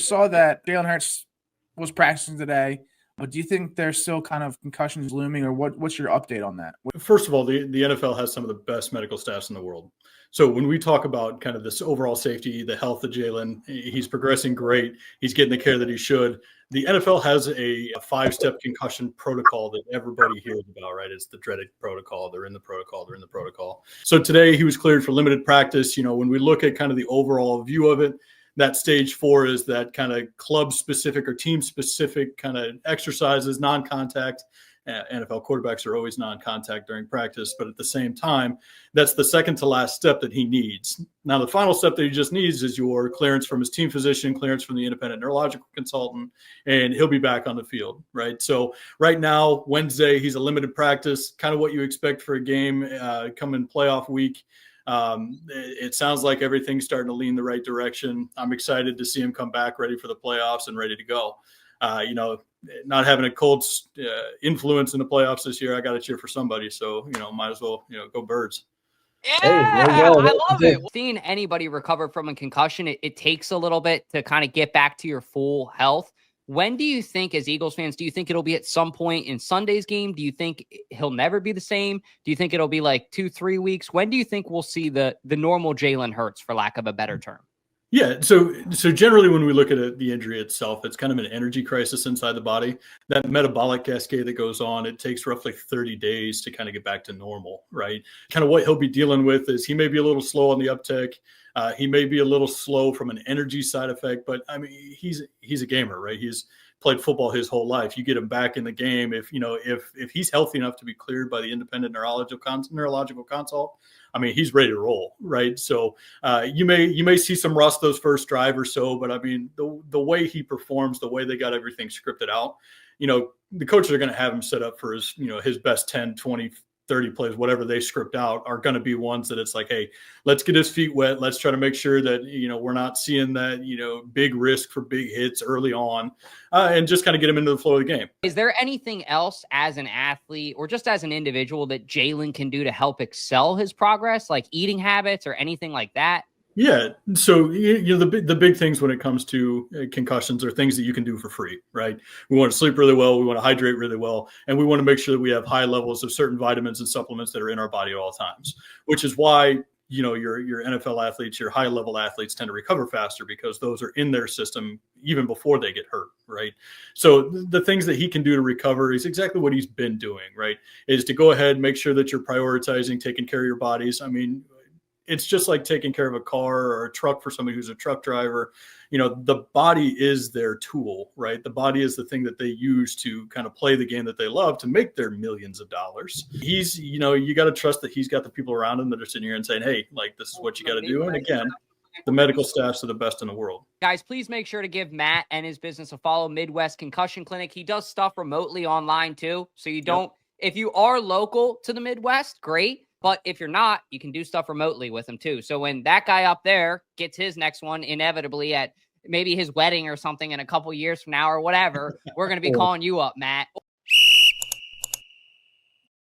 saw that Jalen Hurts was practicing today, but do you think there's still kind of concussions looming, or what's your update on that? First of all, the NFL has some of the best medical staffs in the world. So when we talk about kind of this overall safety, the health of Jalen, he's progressing great. He's getting the care that he should. The NFL has a 5-step concussion protocol that everybody hears about, right? It's the dreaded protocol. They're in the protocol. So today he was cleared for limited practice. When we look at kind of the overall view of it, that stage 4 is that kind of club specific or team specific kind of exercises, non-contact. NFL quarterbacks are always non-contact during practice, but at the same time, that's the second to last step that he needs. Now, the final step that he just needs is your clearance from his team physician, clearance from the independent neurological consultant, and he'll be back on the field, right? So right now, Wednesday, he's a limited practice, kind of what you expect for a game coming playoff week. It sounds like everything's starting to lean the right direction. I'm excited to see him come back ready for the playoffs and ready to go. Not having a Colts influence in the playoffs this year, I got to cheer for somebody. So, might as well, go Birds. Yeah, I love it. Seeing anybody recover from a concussion, it takes a little bit to kind of get back to your full health. When do you think, as Eagles fans, do you think it'll be at some point in Sunday's game? Do you think he'll never be the same? Do you think it'll be like 2-3 weeks? When do you think we'll see the normal Jalen Hurts, for lack of a better term? Yeah, so generally when we look at the injury itself, it's kind of an energy crisis inside the body. That metabolic cascade that goes on, it takes roughly 30 days to kind of get back to normal, right? Kind of what he'll be dealing with is he may be a little slow on the uptick. He may be a little slow from an energy side effect, but I mean, he's a gamer, right? He's played football his whole life. You get him back in the game. If he's healthy enough to be cleared by the independent neurological consult, I mean, he's ready to roll, right? So you may see some rust those first drive or so, but I mean, the way he performs, the way they got everything scripted out, the coaches are going to have him set up for his, his best 10, 20, 30 plays, whatever they script out, are going to be ones that it's like, hey, let's get his feet wet. Let's try to make sure that, we're not seeing that, big risk for big hits early on and just kind of get him into the flow of the game. Is there anything else as an athlete or just as an individual that Jalen can do to help excel his progress, like eating habits or anything like that? Yeah. So, the big things when it comes to concussions are things that you can do for free, right? We want to sleep really well. We want to hydrate really well. And we want to make sure that we have high levels of certain vitamins and supplements that are in our body at all times, which is why, your NFL athletes, your high level athletes tend to recover faster because those are in their system even before they get hurt, right? So the things that he can do to recover is exactly what he's been doing, right? Is to go ahead and make sure that you're prioritizing taking care of your bodies. I mean, it's just like taking care of a car or a truck for somebody who's a truck driver. The body is their tool, right? The body is the thing that they use to kind of play the game that they love to make their millions of dollars. He's, you got to trust that he's got the people around him that are sitting here and saying, hey, like, this is what you got to do. And again, the medical staffs are the best in the world. Guys, please make sure to give Matt and his business a follow, Midwest Concussion Clinic. He does stuff remotely online too. So you don't, if you are local to the Midwest, great. But if you're not, you can do stuff remotely with him too. So when that guy up there gets his next one, inevitably at maybe his wedding or something in a couple years from now or whatever, we're going to be calling you up, Matt.